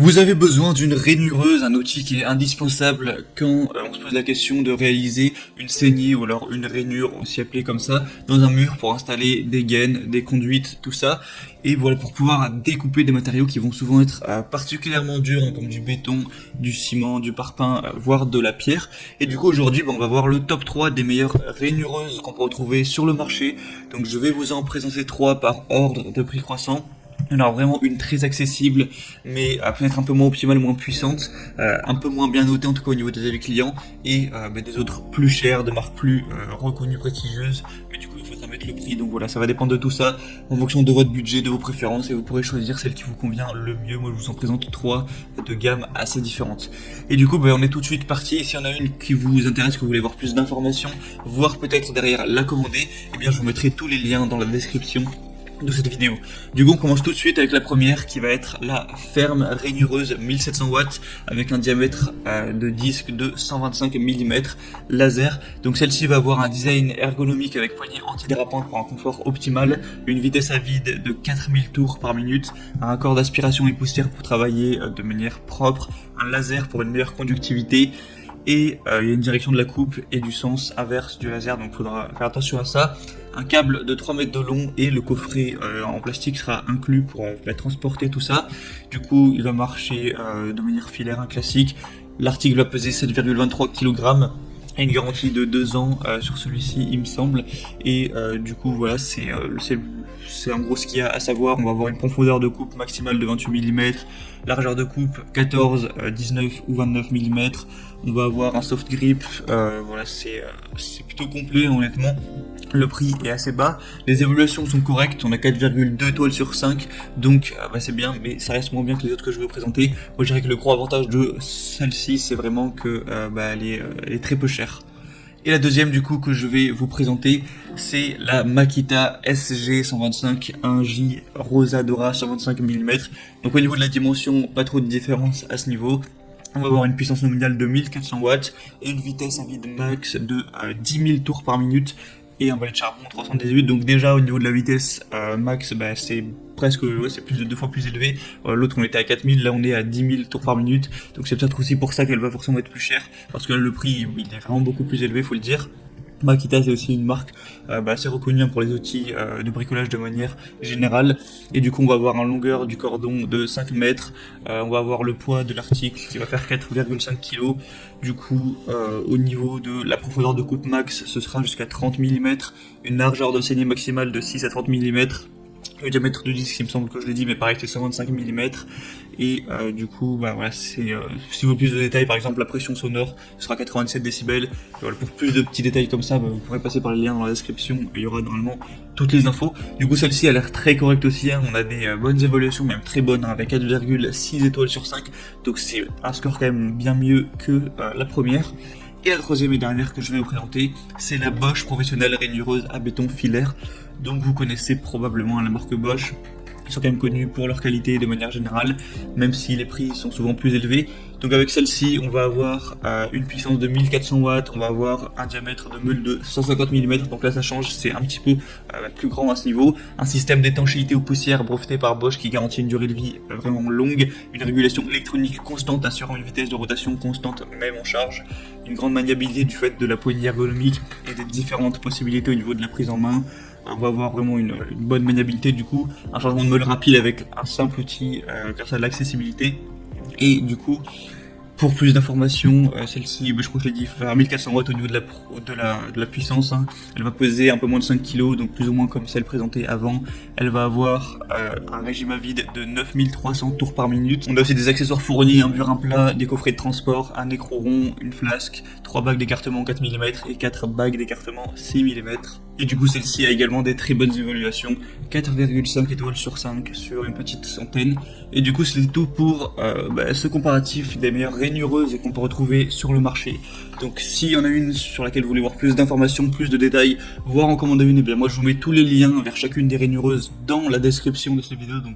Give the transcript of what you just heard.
Vous avez besoin d'une rainureuse, un outil qui est indispensable quand on se pose la question de réaliser une saignée ou alors une rainure, aussi appelée comme ça, dans un mur pour installer des gaines, des conduites, tout ça. Et voilà, pour pouvoir découper des matériaux qui vont souvent être particulièrement durs, hein, comme du béton, du ciment, du parpaing, voire de la pierre. Et du coup aujourd'hui, on va voir le top 3 des meilleures rainureuses qu'on peut retrouver sur le marché. Donc je vais vous en présenter 3 par ordre de prix croissant. Alors vraiment une très accessible, mais peut-être un peu moins optimale, moins puissante, un peu moins bien notée en tout cas au niveau des avis clients, et des autres plus chères, de marques plus reconnues, prestigieuses, mais du coup il faudra mettre le prix, donc voilà, ça va dépendre de tout ça, en fonction de votre budget, de vos préférences, et vous pourrez choisir celle qui vous convient le mieux. Moi je vous en présente 3 de gamme assez différentes. Et du coup on est tout de suite parti, et s'il y en a une qui vous intéresse, que vous voulez voir plus d'informations, voire peut-être derrière la commander, eh bien je vous mettrai tous les liens dans la description de cette vidéo. Du coup on commence tout de suite avec la première qui va être la ferme rainureuse 1700 watts avec un diamètre de disque de 125 mm laser. Donc celle-ci va avoir un design ergonomique avec poignée antidérapante pour un confort optimal, une vitesse à vide de 4000 tours par minute, un corps d'aspiration et poussière pour travailler de manière propre, un laser pour une meilleure conductivité, et il y a une direction de la coupe et du sens inverse du laser, donc il faudra faire attention à ça. Un câble de 3 mètres de long et le coffret en plastique sera inclus pour transporter tout ça. Du coup il va marcher de manière filaire, un classique. L'article va peser 7,23 kg et une garantie de 2 ans sur celui-ci il me semble. Et du coup voilà, c'est en gros ce qu'il y a à savoir. On va avoir une profondeur de coupe maximale de 28 mm, largeur de coupe 14, 19 ou 29 mm. On va avoir un soft grip, voilà, c'est plutôt complet honnêtement. Le prix est assez bas, les évaluations sont correctes, on a 4,2 étoiles sur 5, donc c'est bien, mais ça reste moins bien que les autres que je vais vous présenter. Moi je dirais que le gros avantage de celle-ci, c'est vraiment que elle est très peu chère. Et la deuxième du coup que je vais vous présenter, c'est la Makita SG125 1J Rosadora 125 mm. Donc au niveau de la dimension, pas trop de différence à ce niveau. On va avoir une puissance nominale de 1400 watts et une vitesse à vide max de 10 000 tours par minute et un balai de charbon 318. Donc déjà au niveau de la vitesse max, c'est presque, c'est plus de 2 fois plus élevé. L'autre on était à 4000, là on est à 10 000 tours par minute. Donc c'est peut-être aussi pour ça qu'elle va forcément être plus chère, parce que là le prix il est vraiment beaucoup plus élevé, faut le dire. Makita c'est aussi une marque assez reconnue pour les outils de bricolage de manière générale, et du coup on va avoir une longueur du cordon de 5 mètres, on va avoir le poids de l'article qui va faire 4,5 kg. Du coup au niveau de la profondeur de coupe max, ce sera jusqu'à 30 mm, une largeur de saignée maximale de 6 à 30 mm. Le diamètre de disque, il me semble que je l'ai dit, mais pareil, c'est 125 mm. Et du coup, voilà, si vous voulez plus de détails, par exemple la pression sonore sera 87 décibels. Voilà, pour plus de petits détails comme ça, vous pourrez passer par les liens dans la description, il y aura normalement toutes les infos. Du coup, celle-ci a l'air très correcte aussi, hein. On a des bonnes évaluations, même très bonnes, hein, avec 4,6 étoiles sur 5. Donc c'est un score quand même bien mieux que la première. Et la troisième et dernière que je vais vous présenter, c'est la Bosch professionnelle rainureuse à béton filaire. Donc vous connaissez probablement la marque Bosch. Ils sont quand même connus pour leur qualité de manière générale, même si les prix sont souvent plus élevés. Donc avec celle-ci, on va avoir une puissance de 1400 watts, on va avoir un diamètre de meule de 150 mm, donc là ça change, c'est un petit peu plus grand à ce niveau. Un système d'étanchéité aux poussières breveté par Bosch qui garantit une durée de vie vraiment longue, une régulation électronique constante assurant une vitesse de rotation constante même en charge, une grande maniabilité du fait de la poignée ergonomique et des différentes possibilités au niveau de la prise en main. On va avoir vraiment une bonne maniabilité, du coup, un changement de meule rapide avec un simple outil grâce à l'accessibilité. Et du coup, pour plus d'informations, celle-ci, je crois que je l'ai dit, faire 1400 watts au niveau de la puissance, hein. Elle va peser un peu moins de 5 kg, donc plus ou moins comme celle présentée avant. Elle va avoir un régime à vide de 9300 tours par minute. On a aussi des accessoires fournis, un burin plat, des coffrets de transport, un écrou rond, une flasque, 3 bagues d'écartement 4 mm et 4 bagues d'écartement 6 mm. Et du coup celle-ci a également des très bonnes évaluations, 4,5 étoiles sur 5 sur une petite centaine. Et du coup c'est tout pour ce comparatif des meilleures rainureuses qu'on peut retrouver sur le marché. Donc s'il y en a une sur laquelle vous voulez voir plus d'informations, plus de détails, voire en commander une, et bien moi je vous mets tous les liens vers chacune des rainureuses dans la description de cette vidéo. Donc